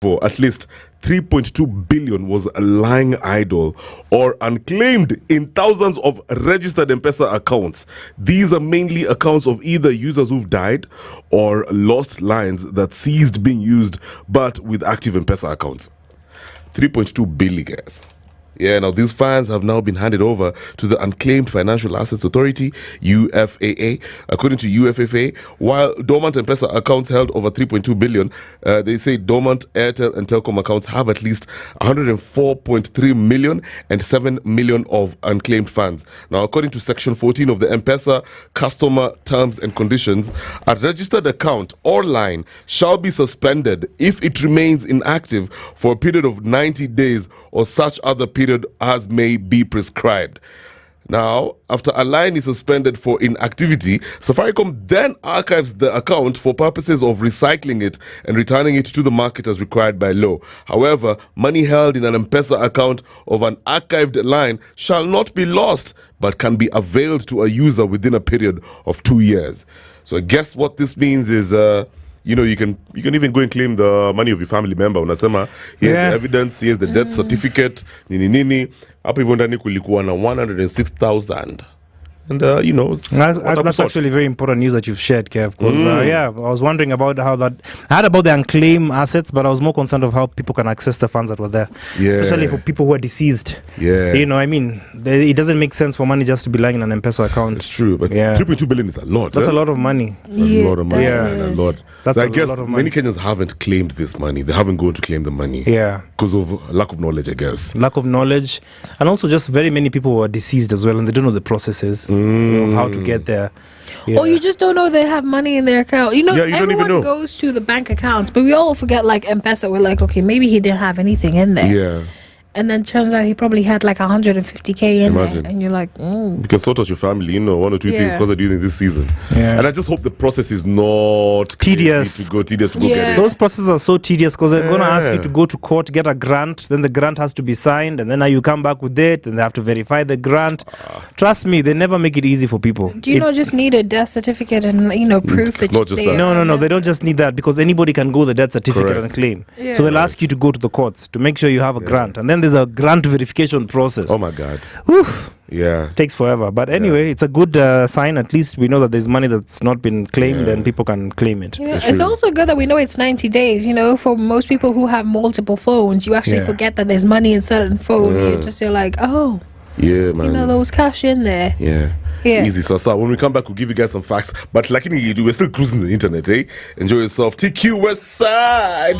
for at least 3.2 billion was lying idle or unclaimed in thousands of registered M-PESA accounts. These are mainly accounts of either users who've died or lost lines that ceased being used but with active M-PESA accounts. 3.2 billion, guys. Yeah, now these funds have now been handed over to the Unclaimed Financial Assets Authority, UFAA. According to UFAA, while dormant M-PESA accounts held over 3.2 billion, they say dormant Airtel and Telcom accounts have at least 104.3 million and 7 million of unclaimed funds. Now, according to Section 14 of the M-PESA Customer Terms and Conditions, a registered account or line shall be suspended if it remains inactive for a period of 90 days or such other period as may be prescribed. Now, after a line is suspended for inactivity, Safaricom then archives the account for purposes of recycling it and returning it to the market as required by law. However, money held in an M-PESA account of an archived line shall not be lost, but can be availed to a user within a period of 2 years. So I guess what this means is you can even go and claim the money of your family member. Unasema here's the evidence, here's the death certificate, nini. Hapo hivyo ndani kulikuwa na 106,000. And that's actually very important news that you've shared, Kev, because I was wondering about how that I heard about the unclaimed assets, but I was more concerned of how people can access the funds that were there, especially for people who are deceased. It doesn't make sense for money just to be lying in an M-PESA account. It's true, but 3.2 billion is a lot. That's a lot of money. It's a lot of money. A lot. That's so I a guess lot of money. Many Kenyans haven't claimed this money. They haven't gone to claim the money. Yeah, because of lack of knowledge, I guess. Lack of knowledge, and also just very many people who are deceased as well, and they don't know the processes of how to get there. Or you just don't know they have money in their account. Everyone goes to the bank accounts, but we all forget, like M-PESA. We're like, okay, maybe he didn't have anything in there. Yeah. And then turns out he probably had like 150k in there. And you're like, You can sort out your family, one or two things because they're doing this season. Yeah. And I just hope the process is not tedious to go get it. Those processes are so tedious because they're going to ask you to go to court, get a grant, then the grant has to be signed, and then you come back with it, and they have to verify the grant. Trust me, they never make it easy for people. Do you not just need a death certificate and proof that not just that. No, they don't just need that, because anybody can go the death certificate and claim. So they'll ask you to go to the courts to make sure you have a grant, and then there's a grant verification process. Oh my God. Oof. Yeah. Takes forever. But anyway, it's a good sign. At least we know that there's money that's not been claimed and people can claim it. It's also good that we know it's 90 days. For most people who have multiple phones, you actually forget that there's money in certain phone. You're like, oh, yeah, man. there was cash in there. Yeah. Easy. So when we come back, we'll give you guys some facts. But like we're still cruising the internet, eh? Enjoy yourself. TQ West Side.